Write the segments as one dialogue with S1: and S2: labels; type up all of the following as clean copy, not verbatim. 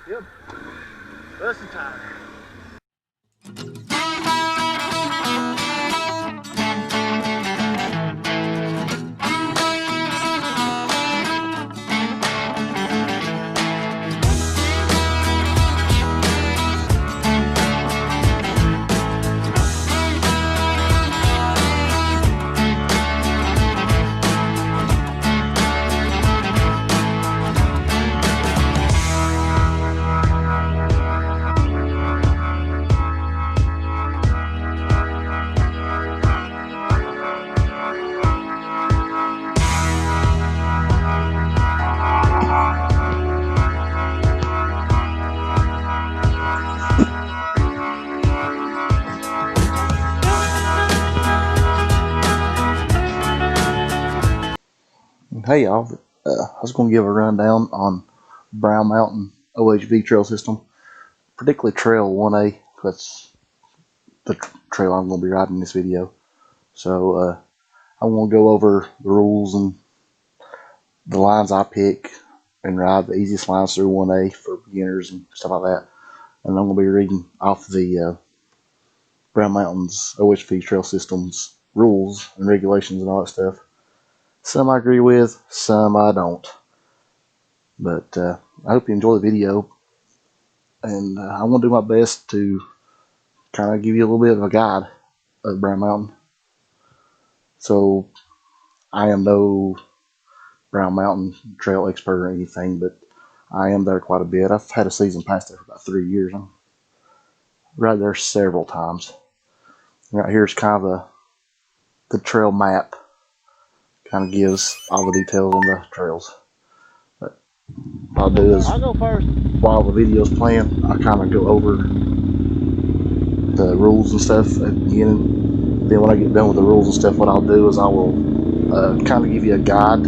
S1: Yep. Busting time.
S2: Hey y'all, I was going to give a rundown on Brown Mountain OHV trail system, particularly Trail 1A. That's the trail I'm going to be riding in this video. So I'm going to go over the rules and the lines I pick and ride the easiest lines through 1A for beginners and stuff like that. And I'm going to be reading off the Brown Mountain's OHV trail system's rules and regulations and all that stuff. Some I agree with, some I don't. But I hope you enjoy the video, and I want to do my best to kind of give you a little bit of a guide of Brown Mountain. So I am no Brown Mountain trail expert or anything, but I am there quite a bit. I've had a season pass there for about 3 years. I'm right there several times. Right here's kind of the trail map. Kind of gives all the details on the trails. But what I'll do is,
S1: I'll go first.
S2: While the video's playing, I kind of go over the rules and stuff at the beginning. Then when I get done with the rules and stuff, what I'll do is I will kind of give you a guide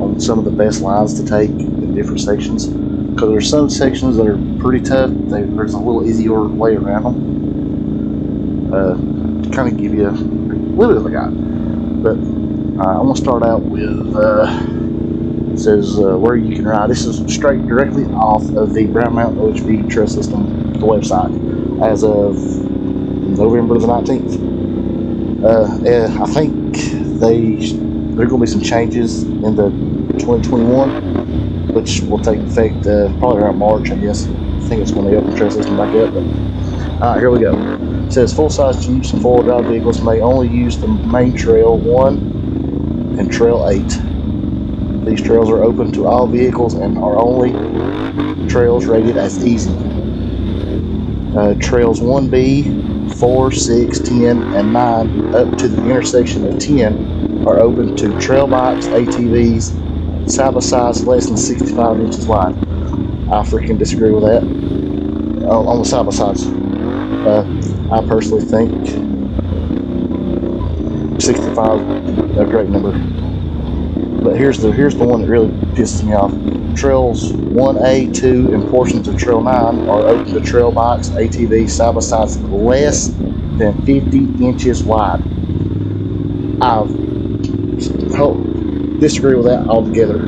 S2: on some of the best lines to take in different sections. Because there's some sections that are pretty tough. There's a little easier way around them. To kind of give you a little bit of a guide. But I'm going to start out with, it says where you can ride. This is straight directly off of the Brown Mountain OHV Trail System, the website, as of November the 19th. I think there are going to be some changes in the 2021, which will take effect probably around March, I guess. I think it's going to open the trail system back up. But alright, here we go. It says full-size Jeeps and four-wheel drive vehicles may only use the main Trail 1 and Trail 8. These trails are open to all vehicles and are only trails rated as easy. Trails 1B, 4, 6, 10, and 9 up to the intersection of 10 are open to trail bikes, ATVs, side-by-sides less than 65 inches wide. I freaking disagree with that. On the side-by-sides, I personally think 65 is a great number. But here's the one that really pisses me off. Trails 1A, 2, and portions of Trail 9 are open to trail bikes, ATVs, side-by-sides less than 50 inches wide. I disagree with that altogether.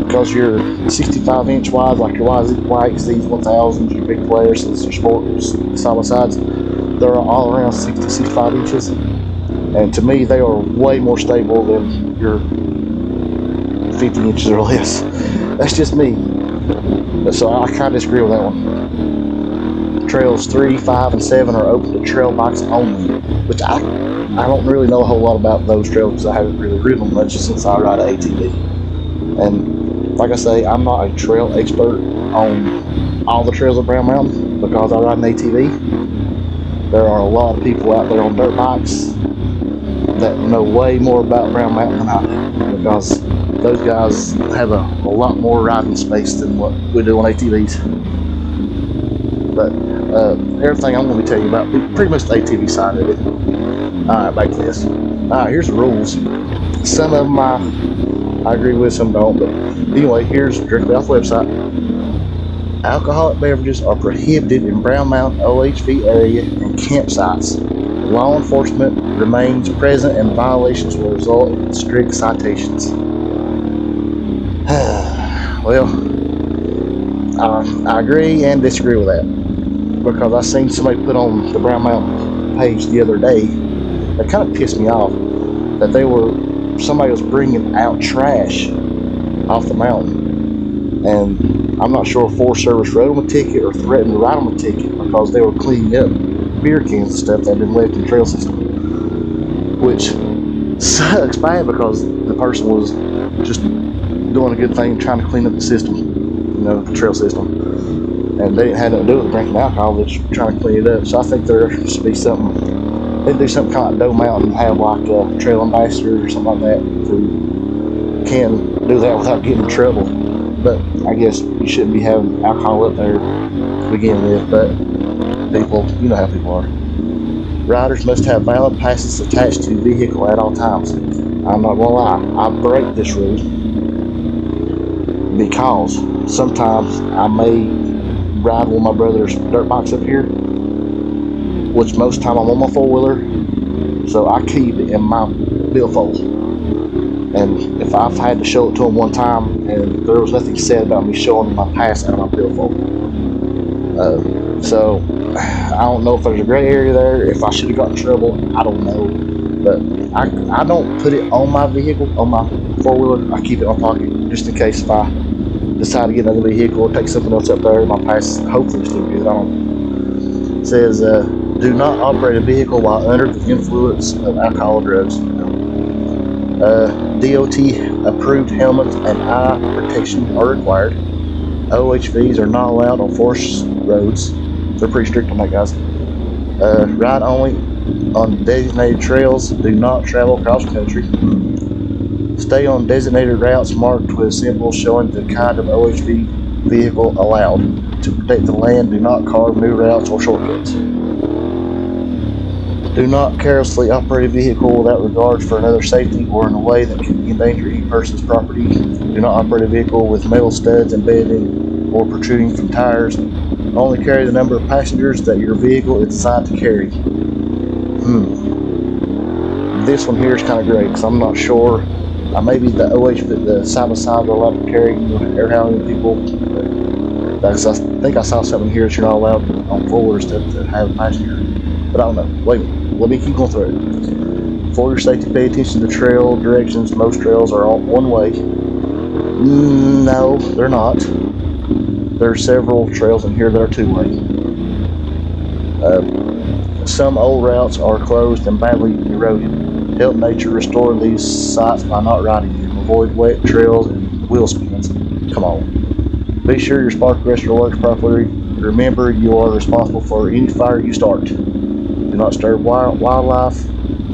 S2: Because your 65-inch wide, like your YXZs, 1000s, your big Polaris, your sports side-by-sides, they're all around 60, 65 inches. And to me, they are way more stable than your 50 inches or less. That's just me. So I kind of disagree with that one. Trails 3, 5, and 7 are open to trail bikes only, which I don't really know a whole lot about those trails because I haven't really ridden them much since I ride an ATV. And like I say, I'm not a trail expert on all the trails of Brown Mountain because I ride an ATV. There are a lot of people out there on dirt bikes that know way more about Brown Mountain than I do, because those guys have a lot more riding space than what we do on ATVs. But everything I'm going to tell you about, pretty much the ATV side of it. Alright, back to this. Alright, here's the rules. Some of them I agree with, some don't, but anyway, here's directly off the website. Alcoholic beverages are prohibited in Brown Mountain OHV area and campsites. Law enforcement remains present and violations will result in strict citations. Well, I agree and disagree with that, because I seen somebody put on the Brown Mountain page the other day that kind of pissed me off, that somebody was bringing out trash off the mountain, and I'm not sure if Forest Service wrote them a ticket or threatened to write them a ticket because they were cleaning up beer cans and stuff that had been left in the trail system, which sucks bad because the person was just doing a good thing, trying to clean up the system, the trail system, and they didn't have nothing to do with drinking alcohol. They're just trying to clean it up. So I think there should be something. They do something kind of like Doe Mountain, have like a trail ambassador or something like that who can do that without getting in trouble. But I guess you shouldn't be having alcohol up there to begin with. But people, you know how people are. Riders must have valid passes attached to vehicle at all times. I'm not gonna lie, I break this rule because sometimes I may ride with my brother's dirt bikes up here, which most time I'm on my four-wheeler, so I keep it in my billfold. And if I've had to show it to him one time and there was nothing said about me showing him my pass out of my billfold, so I don't know if there's a gray area there. If I should have got in trouble, I don't know. But I don't put it on my vehicle, on my four-wheeler. I keep it in my pocket just in case if I decide to get another vehicle or take something else up there. My pass hopefully still good. I don't know. It says, do not operate a vehicle while under the influence of alcohol or drugs. DOT approved helmets and eye protection are required. OHVs are not allowed on forest roads. They're pretty strict on that, guys. Ride only on designated trails. Do not travel cross country. Stay on designated routes marked with symbols showing the kind of OHV vehicle allowed. To protect the land, do not carve new routes or shortcuts. Do not carelessly operate a vehicle without regard for another's safety or in a way that can endanger any person's property. Do not operate a vehicle with metal studs embedded or protruding from tires. Only carry the number of passengers that your vehicle is designed to carry. This one here is kind of great because I'm not sure. Maybe the OHV, the side-by-side, are allowed to carry air handling people. I think I saw something here that you're not allowed on four-wheelers to have a passenger. But I don't know. Wait a minute. Let me keep going through it. For your safety, pay attention to trail directions. Most trails are all one way. No, they're not. There are several trails in here that are two-way. Some old routes are closed and badly eroded. Help nature restore these sites by not riding them. Avoid wet trails and wheel spins. Come on. Be sure your spark arrestor works properly. Remember, you are responsible for any fire you start. Do not disturb wildlife.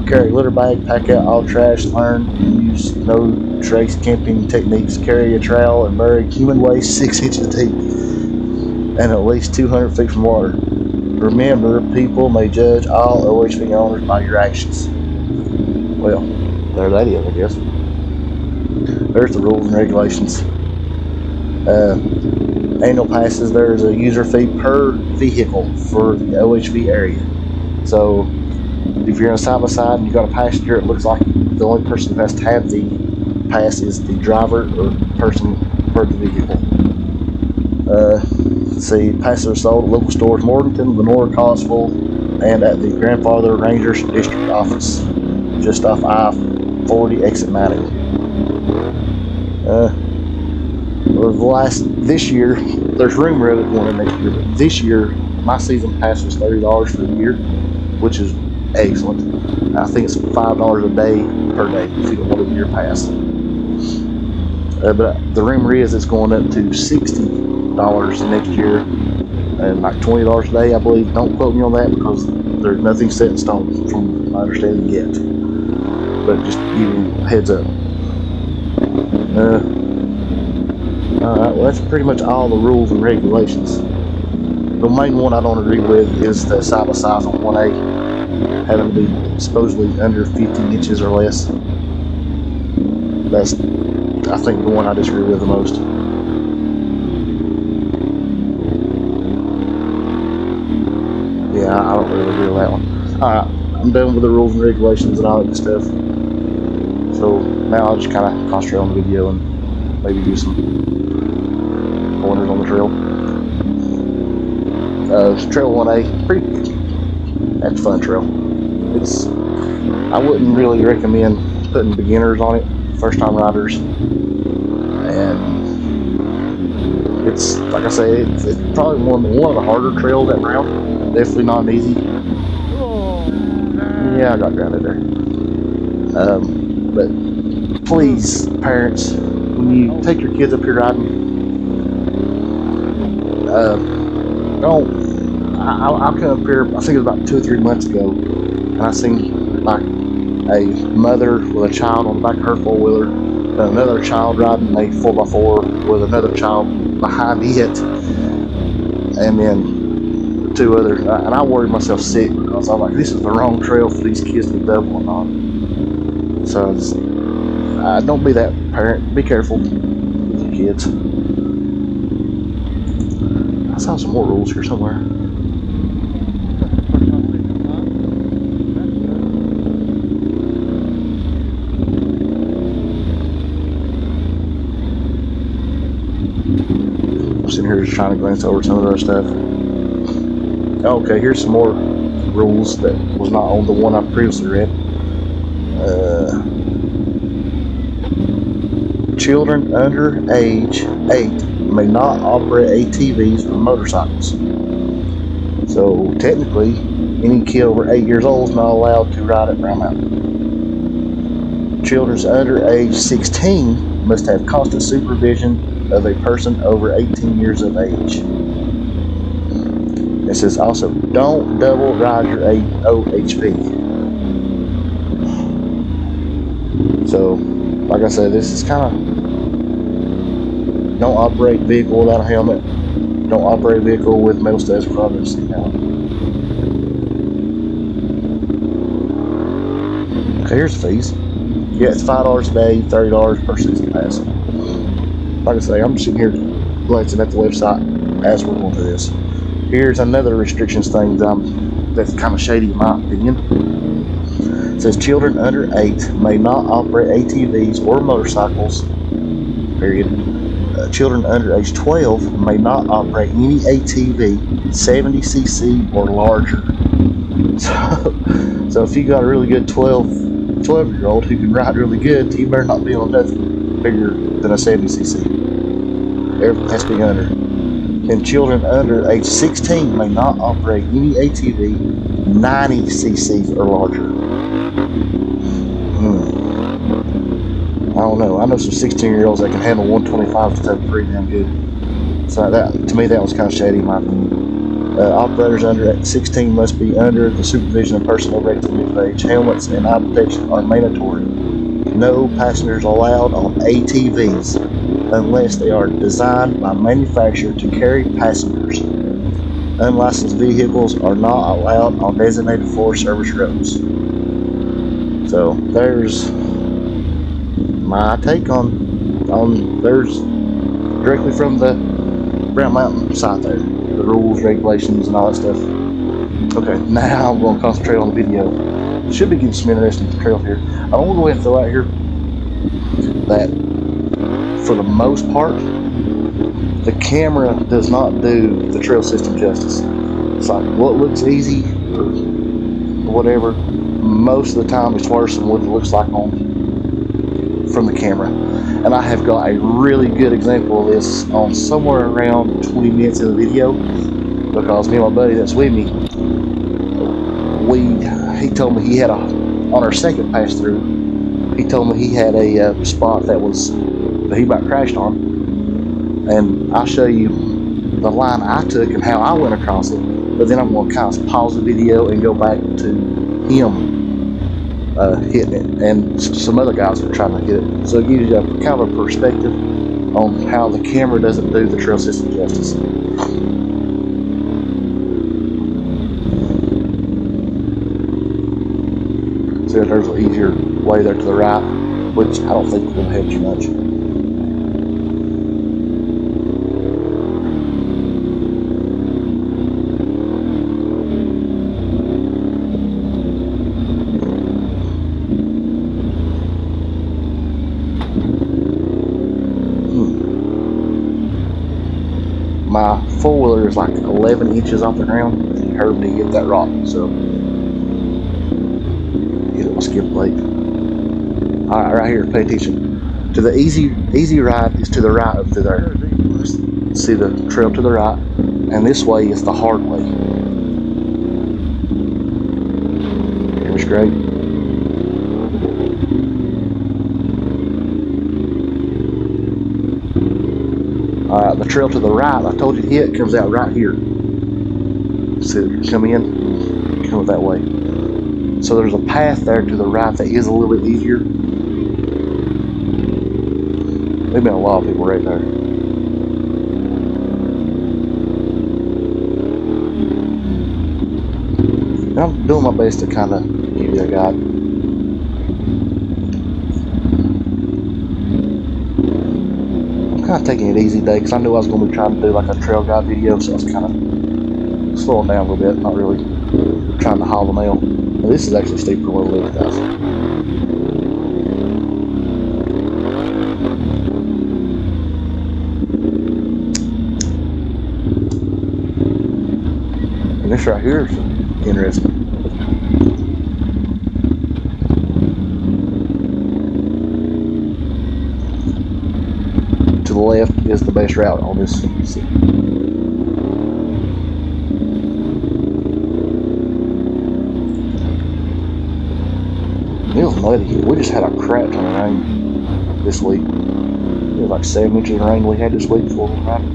S2: Carry a litter bag. Pack out all trash. Learn and use no trace camping techniques. Carry a trowel and bury human waste 6 inches deep and at least 200 feet from water. Remember, people may judge all OHV owners by your actions. Well, there that is, I guess. There's the rules and regulations. Annual passes, there's a user fee per vehicle for the OHV area. So, if you're in a side-by-side and you got a passenger, it looks like the only person who has to have the pass is the driver or person per the vehicle. Let's see, passes are sold at local stores: Morganton, Lenore, Collinsville, and at the Grandfather Rangers District Office, just off I-40 exit 90. This year, there's rumor of it going in next year, but this year, my season pass was $30 for the year, which is excellent. I think it's $5 a day per day if you don't want a year pass. But the rumor is it's going up to $60 next year and like $20 a day, I believe. Don't quote me on that because there's nothing set in stone from my understanding yet. But just give you a heads up. Alright, well that's pretty much all the rules and regulations. The main one I don't agree with is the side-by-sides on 1A having to be supposedly under 50 inches or less. That's, I think, the one I disagree with the most. Yeah, I don't really agree with that one. Alright, I'm done with the rules and regulations and all that good stuff. So now I'll just kind of concentrate on the video and maybe do some pointers on the trail. Trail 1A, that's a fun trail. I wouldn't really recommend putting beginners on it, first time riders. And it's, like I say, it's probably one of the harder trails that round. Definitely not easy. Yeah, I got grounded there. But please, parents, when you take your kids up here riding, don't. I come up here, I think it was about 2 or 3 months ago, and I seen like a mother with a child on the back of her four-wheeler, and another child riding a 4x4 with another child behind it, and then 2 other, and I worried myself sick because I was like, this is the wrong trail for these kids to be doubling on. So don't be that parent. Be careful with your kids. I saw some more rules here somewhere. I'm sitting here just trying to glance over some of their stuff. Okay, here's some more rules that was not on the one I previously read. Children under age 8 may not operate ATVs or motorcycles. So technically, any kid over 8 years old is not allowed to ride at Brown Mountain. Children under age 16 must have constant supervision of a person over 18 years of age. It says also, don't double ride your OHV. So, like I said, this is kind of, don't operate vehicle without a helmet. Don't operate a vehicle with metal studs for others. Okay, here's the fees. Yeah, it's $5 a day, $30 per season pass. Like I say, I'm sitting here glancing at the website as we're going through this. Here's another restrictions thing that's kind of shady in my opinion. It says children under 8 may not operate ATVs or motorcycles, period. Children under age 12 may not operate any ATV 70cc or larger. So if you got a really good 12-year-old who can ride really good, you better not be on nothing bigger than a 70cc. Everything has to be under. And children under age 16 may not operate any ATV 90cc or larger. I don't know. I know some 16-year-olds that can handle 125 to pretty damn good. So to me, that was kind of shady in my opinion. Operators under 16 must be under the supervision of person over 18 years of age. Helmets and eye protection are mandatory. No passengers allowed on ATVs unless they are designed by manufacturer to carry passengers. Unlicensed vehicles are not allowed on designated Forest Service roads. So there's my take on there's directly from the Brown Mountain site there, the rules, regulations, and all that stuff. Okay, now I'm going to concentrate on the video. Should be getting some interesting trail here. I want to go ahead and throw out here that for the most part, the camera does not do the trail system justice. It's like what looks easy or whatever, most of the time it's worse than what it looks like from the camera. And I have got a really good example of this on somewhere around 20 minutes of the video, because me and my buddy that's with me, he told me he had on our second pass through, he told me he had a spot that he about crashed on, and I'll show you the line I took and how I went across it, but then I'm going to kind of pause the video and go back to him hitting it, and some other guys are trying to hit it. So it gives you a kind of a perspective on how the camera doesn't do the trail system justice. So there's an easier way there to the right, which I don't think will help you much. my four-wheeler is like 11 inches off the ground, and he heard me hit that rock, so hit it with skip plate. Alright, right here, pay attention. To the easy ride is to the right up through there. See the trail to the right, and this way is the hard way. Here's great. Alright, the trail to the right, I told you to hit, comes out right here. So come in, come that way. So there's a path there to the right that is a little bit easier. There've been a lot of people right there. I'm doing my best to kind of give you a guide. I'm kind of taking it easy today because I knew I was going to be trying to do like a trail guide video, so I was kind of slowing down a little bit, not really trying to haul the nail. Now, this is actually steeper than what it looks, guys. And this right here is interesting. To the left is the best route on this. It was muddy. We just had a crap ton of rain this week. It was like 7 inches of rain we had this week before we riding.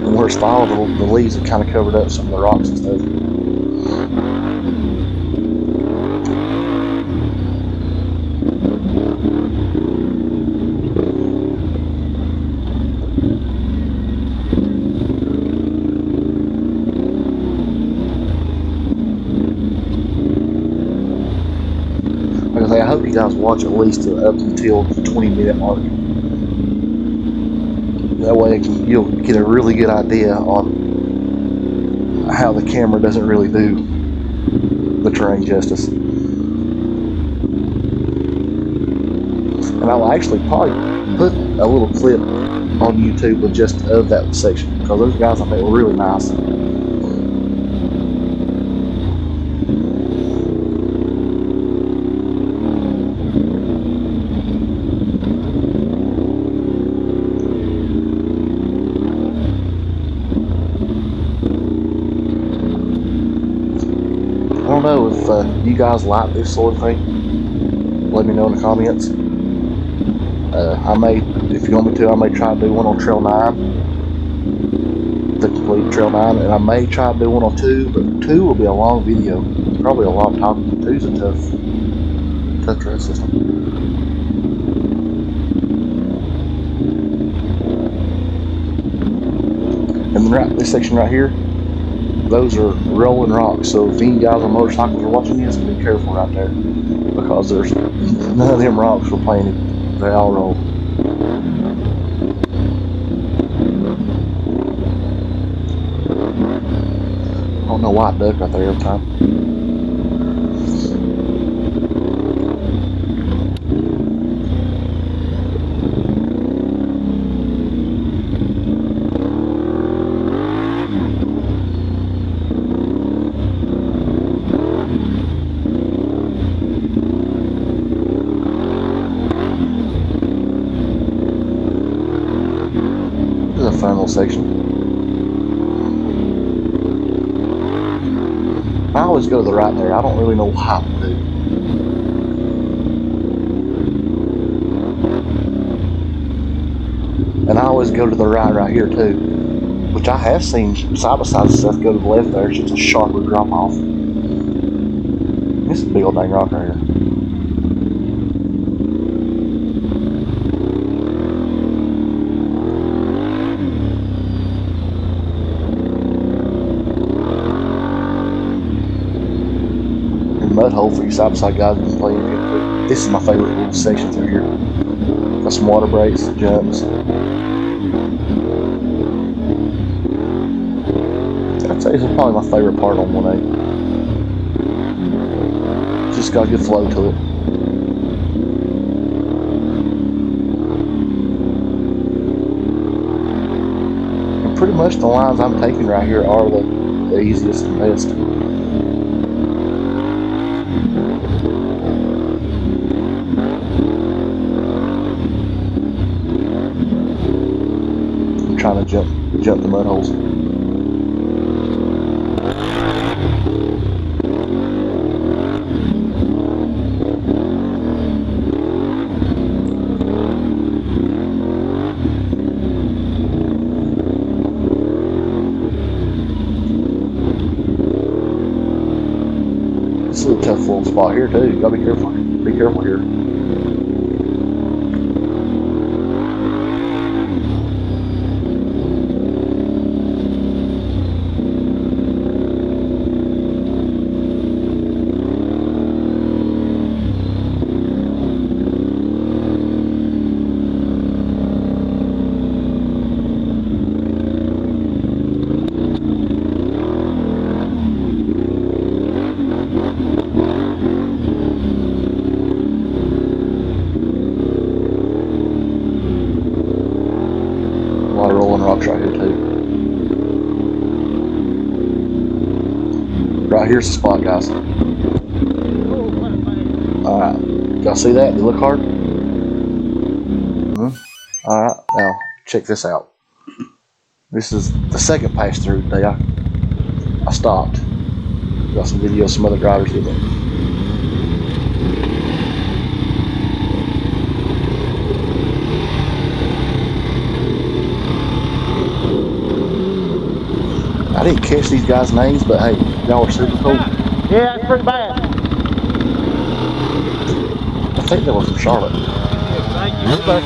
S2: And where it's falling, the leaves have kind of covered up some of the rocks and stuff. I hope you guys watch at least up until the 20-minute mark. That way you'll get a really good idea on how the camera doesn't really do the terrain justice. And I will actually probably put a little clip on YouTube with just of that section, because those guys I think were really nice. I don't know if you guys like this sort of thing. Let me know in the comments. I may, if you want me to, I may try to do one on Trail 9, the complete Trail 9, and I may try to do one on 2, but 2 will be a long video. Probably a lot of talking. 2's a tough trail system. And then this section right here, those are rolling rocks, so if any guys on motorcycles are watching this, be careful right there, because there's none of them rocks were planted, they all roll. I don't know why I duck right there every time. A fun little section. I always go to the right there. I don't really know why I do. And I always go to the right here too, which I have seen side by side stuff go to the left there. It's just a sharper drop off. This is a big old dang rock right here. Mud hole for you side by side guys who've been playing it. This is my favorite little section through here. Got some water breaks, jumps. I'd say this is probably my favorite part on 1A. Just got a good flow to it. pretty much the lines I'm taking right here are the easiest and best. I'm trying to jump the mud holes. This is a tough little spot here too. You gotta be careful. Be careful here. A lot of rolling rocks right here too. Right here's the spot, guys. Alright. Y'all see that? Did it look hard? Alright, now check this out. This is the second pass through today. I stopped. Got some video of some other drivers with it. I didn't catch these guys' names, but hey, y'all were super cool.
S1: Yeah, that's pretty bad.
S2: I think they were from Charlotte.
S1: Thank you, sir.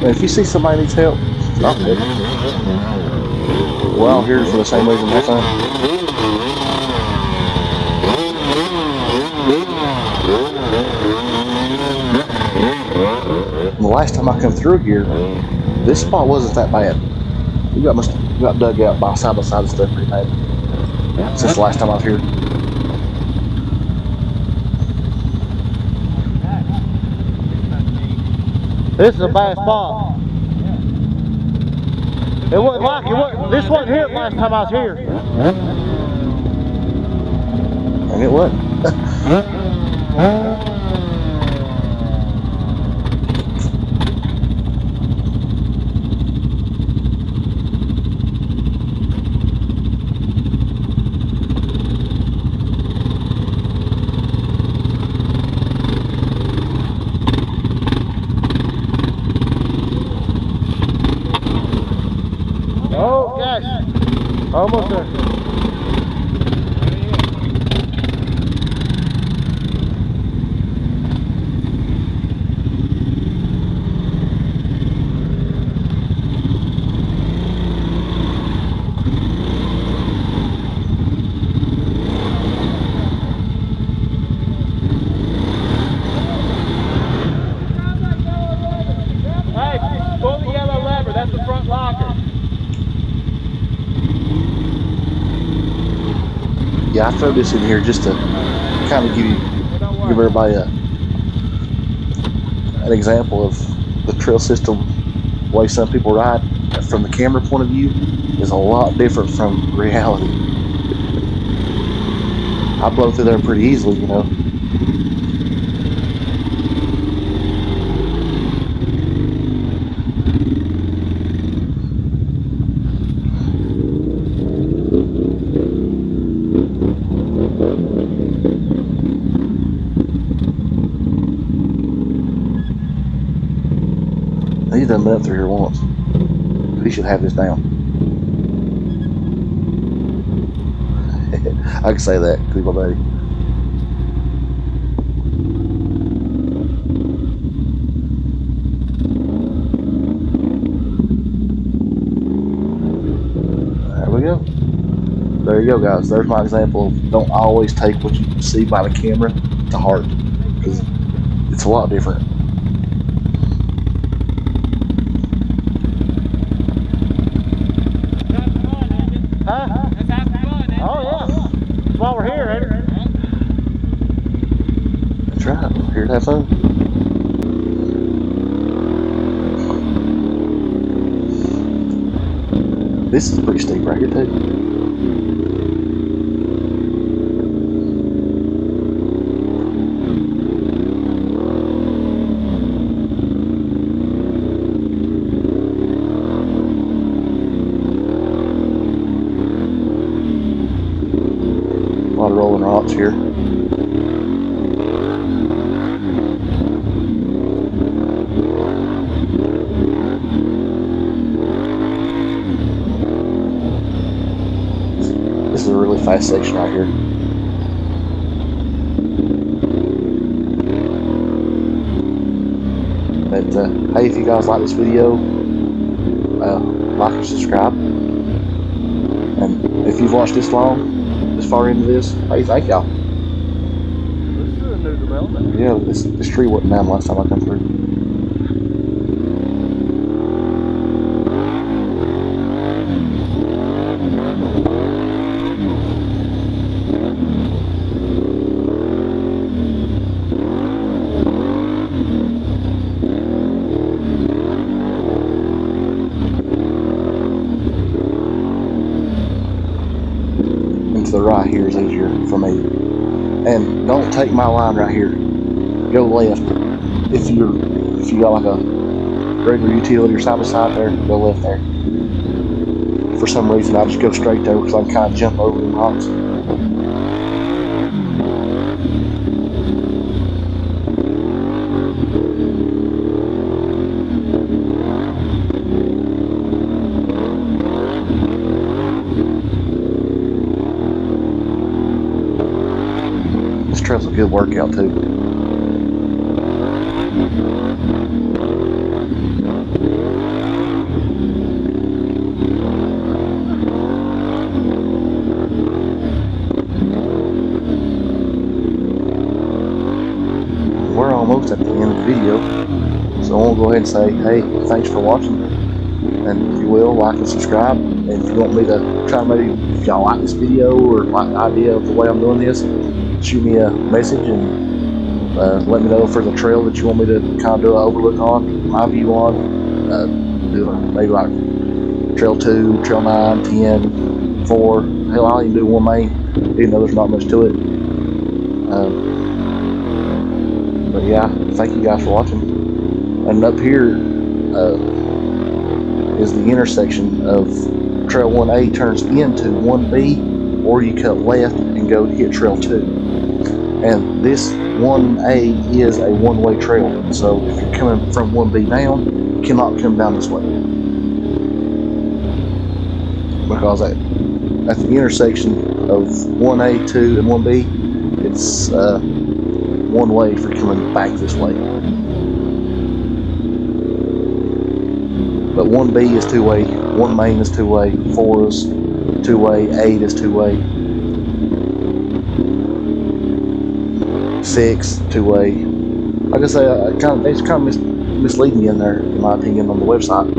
S2: And if you see somebody needs help, stop it. We're all here for the same reason, have fun. And the last time I come through here, this spot wasn't that bad. We got dug out by side and stuff pretty bad since the last time I was here.
S1: This is a bad spot. It wasn't like it. This wasn't here last time I was here.
S2: And it wasn't.
S1: Oh, gosh. Almost there. Hey, pull the yellow lever. That's the front locker.
S2: Yeah, I throw this in here just to kind of give everybody an example of the trail system, the way some people ride from the camera point of view is a lot different from reality. I blow through there pretty easily, you know. He's done been up through here once. He should have this down. I can say that, because my buddy. There we go. There you go, guys. There's my example of don't always take what you see by the camera to heart, because it's a lot different.
S1: Huh? Let's have some fun, ain't it? Oh, yeah. That's why we're here, ain't it?
S2: That's right. We're here to have fun. This is pretty steep right here too. A lot of rolling rocks here. This is a really fast section right here. But hey, if you guys like this video, like and subscribe. And if you've watched this long, this far into this, hey, thank y'all.
S1: This is a new development.
S2: Yeah, this tree wasn't down last time I come through. To the right here is easier for me. And don't take my line right here. Go left. If you got like a regular utility or side by side there, go left there. For some reason I just go straight there because I'm kind of jumping over the rocks. This trail's a good workout too. We're almost at the end of the video, so I want to go ahead and say, hey, thanks for watching, and if you will, like and subscribe. And if you want me to try, maybe if y'all like this video or like the idea of the way I'm doing this, shoot me a message and let me know if there's a trail that you want me to kind of do an overlook on, my view on. Do maybe like trail 2, trail 9, 10, 4. Hell, I'll even do one main, even though there's not much to it. But yeah, thank you guys for watching. And up here is the intersection of trail 1A turns into 1B, or you cut left and go hit trail 2. And this 1A is a one-way trail, so if you're coming from 1B down, you cannot come down this way. Because at the intersection of 1A, 2, and 1B, it's one way for coming back this way. But 1B is two-way, 1 main is two-way, 4 is two-way, 8 is two-way, 6 two-way. Like I say, it's kind of misleading me in there, in my opinion, on the website,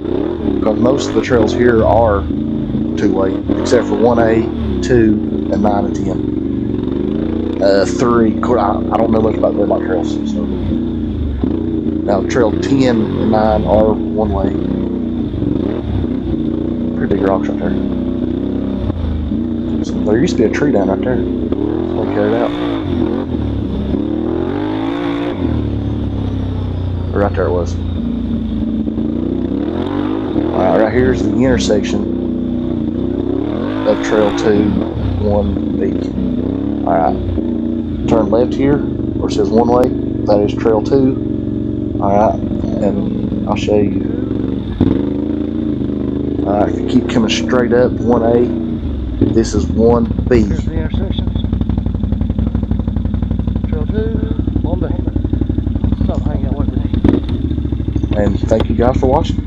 S2: because most of the trails here are two-way, except for 1A, 2, and 9 and 10. 3, I don't know much about red light trails. So now trail 10 and 9 are one way. Pretty big rocks right there. So there used to be a tree down right there. So I carried out. Right there it was. Alright, right here is the intersection of trail 2, 1B. Alright. Turn left here, where it says one way, that is trail 2. Alright, and I'll show you. Alright, if you keep coming straight up, 1A, this is 1B.
S1: Here's the intersection. Trail 2, 1B. Stop hanging out with me.
S2: And thank you guys for watching.